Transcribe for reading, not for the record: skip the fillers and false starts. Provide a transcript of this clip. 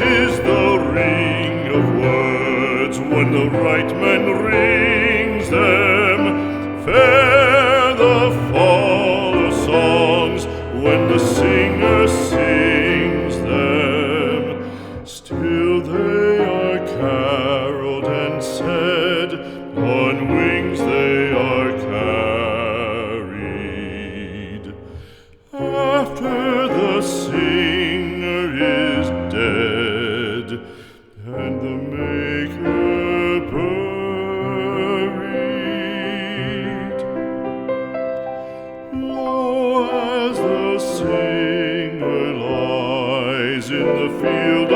is the ring of words when the right man rings them. Fair the fall of songs when the singer sings them. Still they are caroled and said, on wings they are carried. After the singer is dead and the maker buried, lo, as the singer lies in the field